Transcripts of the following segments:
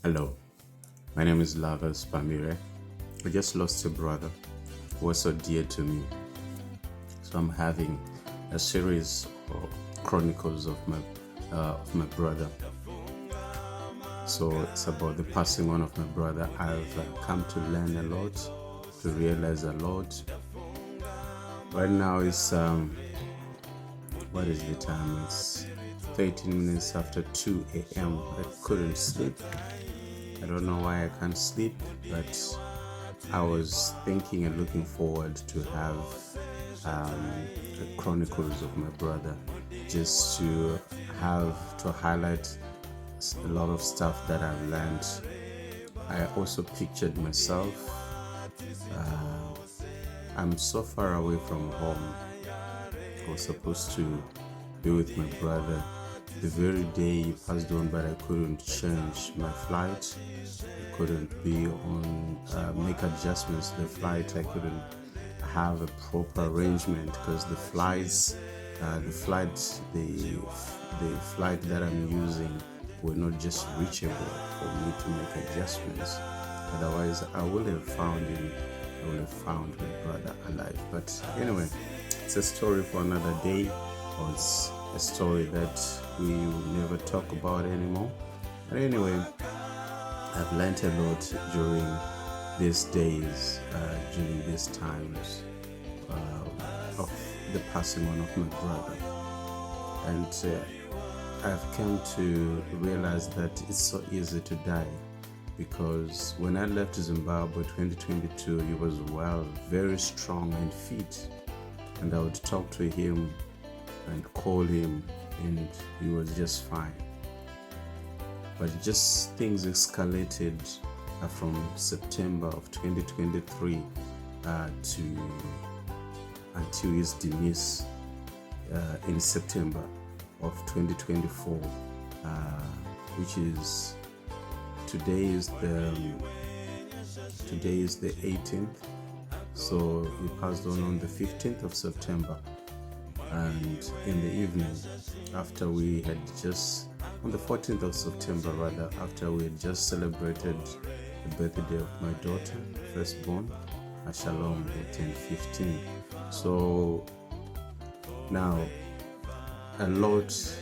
Hello, my name is Lavas Pamire. I just lost a brother who was so dear to me. So I'm having a series of chronicles of my brother. So it's about the passing on of my brother. I've come to learn a lot, to realize a lot. Right now it's what is the time? It's 13 minutes after 2 a.m. I couldn't sleep. I don't know why I can't sleep, but I was thinking and looking forward to have the chronicles of my brother, just to highlight a lot of stuff that I've learned. I also pictured myself. I'm so far away from home. I was supposed to be with my brother the very day he passed on, but I couldn't change my flight. I couldn't be on make adjustments to the flight. I couldn't have a proper arrangement because the flight that I'm using were not just reachable for me to make adjustments. Otherwise, I would have found my brother alive. But anyway, it's a story for another day, or it's a story that we will never talk about anymore. But anyway, I've learned a lot during these days, during these times of the passing on of my brother. And I've come to realize that it's so easy to die, because when I left Zimbabwe 2022, he was very strong and fit, and I would talk to him and call him, and he was just fine. But just things escalated from September of 2023 to until his demise in September of 2024, which is today is the 18th. So he passed on the 15th of September, and in the evening, after we had just on the 14th of September rather, after we had just celebrated the birthday of my daughter, firstborn, Shalom, who turned 15. So now a lot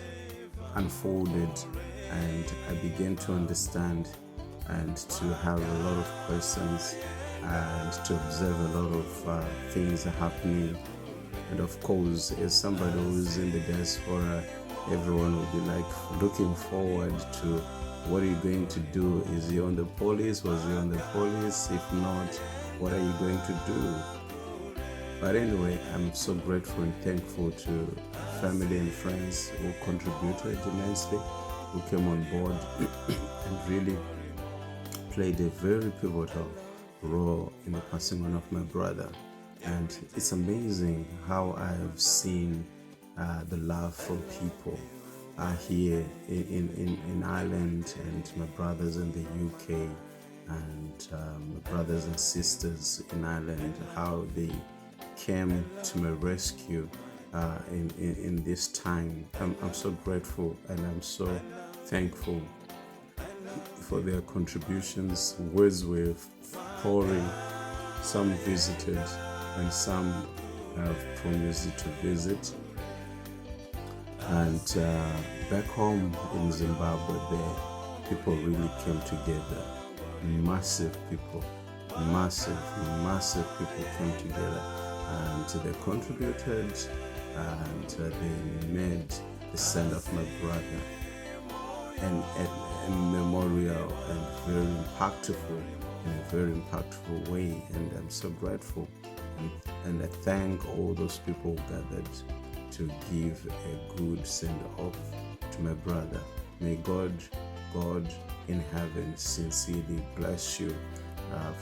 unfolded, and I began to understand and to have a lot of questions and to observe a lot of things happening. And of course, as somebody who's in the diaspora, everyone will be like looking forward to what are you going to do? Is he on the police? Was he on the police? If not, what are you going to do? But anyway, I'm so grateful and thankful to family and friends who contributed immensely, who came on board and really played a very pivotal role in the passing on of my brother. And it's amazing how I've seen the love for people here in Ireland, and my brothers in the UK, and my brothers and sisters in Ireland, how they came to my rescue in this time. I'm so grateful and I'm so thankful for their contributions. Words were pouring, some visited and some have promised to visit. And back home in Zimbabwe, there people really came together. Massive people came together, and they contributed, and they made the send of my brother a memorial and in a very impactful way. And I'm so grateful, and I thank all those people who gathered to give a good send-off to my brother. May God in heaven sincerely bless you.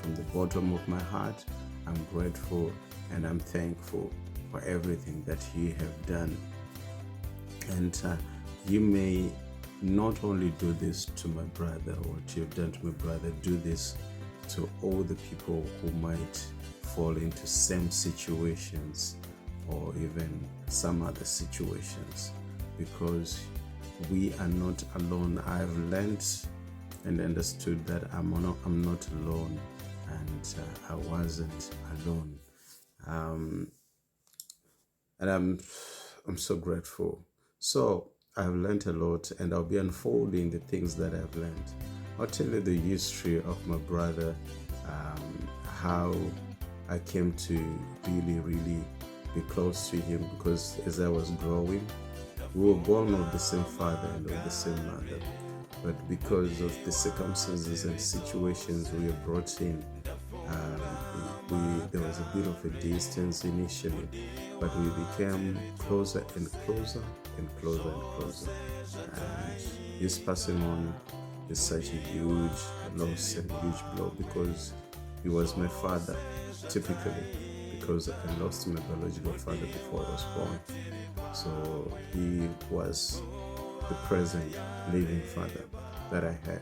From the bottom of my heart, I'm grateful and I'm thankful for everything that you have done. And you may not only do this to my brother, what you've done to my brother, do this to all the people who might fall into same situations or even some other situations, because we are not alone. I've learned and understood that I'm not alone, and I wasn't alone. And I'm so grateful. So I've learned a lot, and I'll be unfolding the things that I've learned. I'll tell you the history of my brother, how I came to really be close to him, because as I was growing, we were born of the same father and of the same mother. But because of the circumstances and situations we were brought in, there was a bit of a distance initially, but we became closer and closer and closer and closer. And his passing on is such a huge loss and huge blow, because he was my father, typically, because I lost my biological father before I was born. So he was the present living father that I had.